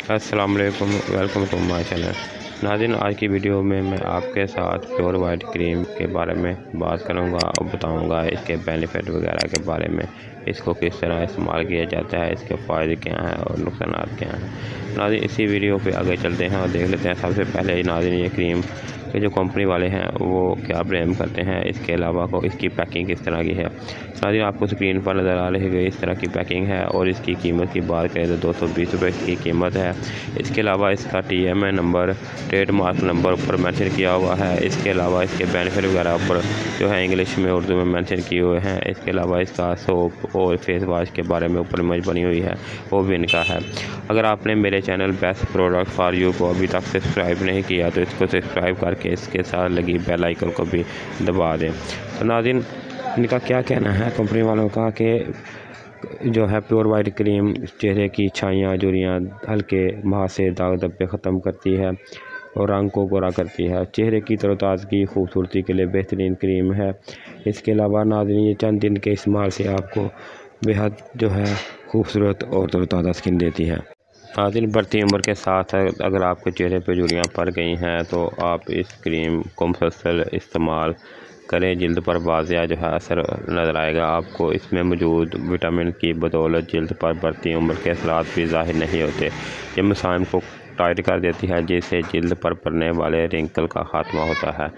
अस्सलाम वालेकुम, welcome to my channel. नाज़रीन, आज की वीडियो में मैं आपके साथ प्योर वाइट क्रीम के बारे में बात करूंगा और बताऊंगा इसके बेनिफिट वगैरह के बारे में, इसको किस तरह इस्तेमाल किया जाता है, इसके फ़ायदे क्या हैं और नुकसान क्या हैं। नाज़रीन, इसी वीडियो पे आगे चलते हैं और देख लेते हैं। सबसे पहले नाज़रीन, ये क्रीम के जो कंपनी वाले हैं वो क्या ब्लेम करते हैं, इसके अलावा को इसकी पैकिंग किस तरह की है। नाज़रीन, आपको स्क्रीन पर नज़र आ रही है इस तरह की पैकिंग है और इसकी कीमत की बात करें तो 220 रुपये इसकी कीमत है। इसके अलावा इसका TMA नंबर, ट्रेडमार्क नंबर ऊपर मेंशन किया हुआ है। इसके अलावा इसके बेनिफिट वगैरह ऊपर जो है इंग्लिश में, उर्दू में मेंशन किए हुए हैं। इसके अलावा इसका सोप और फेस वॉश के बारे में ऊपर इमेज बनी हुई है, वो भी इनका है। अगर आपने मेरे channel best product for you को अभी तक सब्सक्राइब नहीं किया तो इसको सब्सक्राइब करके इसके साथ लगी बेल आइकन को भी दबा दें। तो नाज़रीन, इनका क्या कहना है कंपनी वालों का कि जो है प्योर वाइट क्रीम चेहरे की छाइयाँ, झुर्रियाँ, हल्के मुहासे, दाग धब्बे ख़त्म करती है और रंग को गोरा करती है। चेहरे की तरोताज़गी, खूबसूरती के लिए बेहतरीन क्रीम है। इसके अलावा नाज़रीन, ये चंद दिन के इस्तेमाल से आपको बेहद जो है खूबसूरत और तरोताज़ा स्किन देती है। नाज़रीन, बढ़ती उम्र के साथ अगर आपके चेहरे पर झुर्रियाँ पड़ गई हैं तो आप इस क्रीम को मुसलसल इस्तेमाल करें। जल्द पर वाज़िया जो है असर नज़र आएगा आपको। इसमें मौजूद विटामिन की बदौलत जल्द पर बढ़ती उम्र के असरात भी ज़ाहिर नहीं होते। ये मसाइल को टाइट कर देती है, जिससे जल्द पर पड़ने वाले रिंकल का खात्मा होता है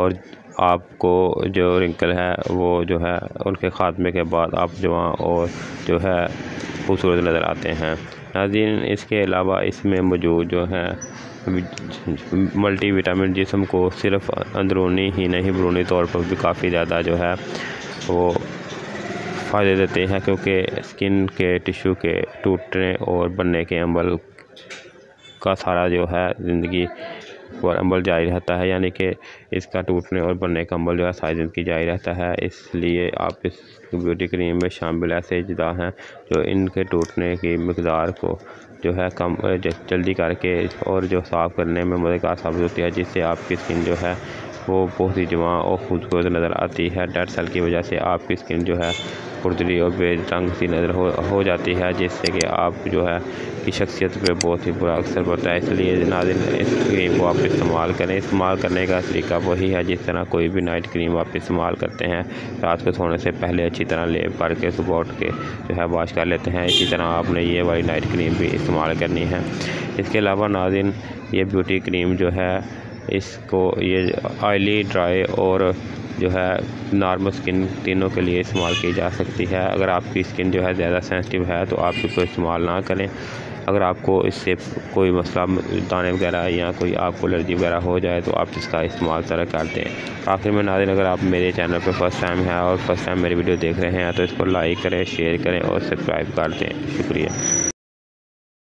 और आपको जो रिंकल है वो जो है उनके ख़ात्मे के बाद आप जवां और जो है खूबसूरत नज़र आते हैं। नाज़रीन, इसके अलावा इसमें मौजूद जो है मल्टी विटामिन जिस्म को सिर्फ अंदरूनी ही नहीं बैरूनी तौर पर भी काफ़ी ज़्यादा जो है वो फ़ायदे देते हैं, क्योंकि स्किन के टिश्यू के टूटने और बनने के अमल का सारा जो है ज़िंदगी और अमल जारी रहता है, यानी कि इसका टूटने और बनने का अमल जो है सारी ज़िंदगी जारी रहता है। इसलिए आप इस ब्यूटी क्रीम में शामिल ऐसे अज्जा हैं जो इनके टूटने की मकदार को जो है कम जल्दी करके और जो साफ़ करने में मददगार साबित होती है, जिससे आपकी स्किन जो है वो बहुत ही जवां और खूबसूरत नज़र आती है। डेड सेल की वजह से आपकी स्किन जो है खुरदरी और बेरंग सी नज़र हो जाती है, जिससे कि आप जो है की शख्सियत पे बहुत ही बुरा असर पड़ता है। इसलिए नाज़रीन, इस क्रीम को आप इस्तेमाल करें। इस्तेमाल करने का तरीका वही है जिस तरह कोई भी नाइट क्रीम आप इस्तेमाल करते हैं। रात को सोने से पहले अच्छी तरह लेप करके सुबह उठ के जो है वॉश कर लेते हैं। इसी तरह आपने ये वाली नाइट क्रीम भी इस्तेमाल करनी है। इसके अलावा नाज़रीन, ये ब्यूटी क्रीम जो है इसको ये ऑयली, ड्राई और जो है नॉर्मल स्किन तीनों के लिए इस्तेमाल की जा सकती है। अगर आपकी स्किन जो है ज़्यादा सेंसिटिव है तो आप इसको इस्तेमाल ना करें। अगर आपको इससे कोई मसला, दाने वगैरह या कोई आपको एलर्जी वगैरह हो जाए तो आप इसका इस्तेमाल तरह कर दें। आखिर में नाज़रीन, अगर आप मेरे चैनल पर फर्स्ट टाइम है और फर्स्ट टाइम मेरी वीडियो देख रहे हैं तो इसको लाइक करें, शेयर करें और सब्सक्राइब कर दें। शुक्रिया।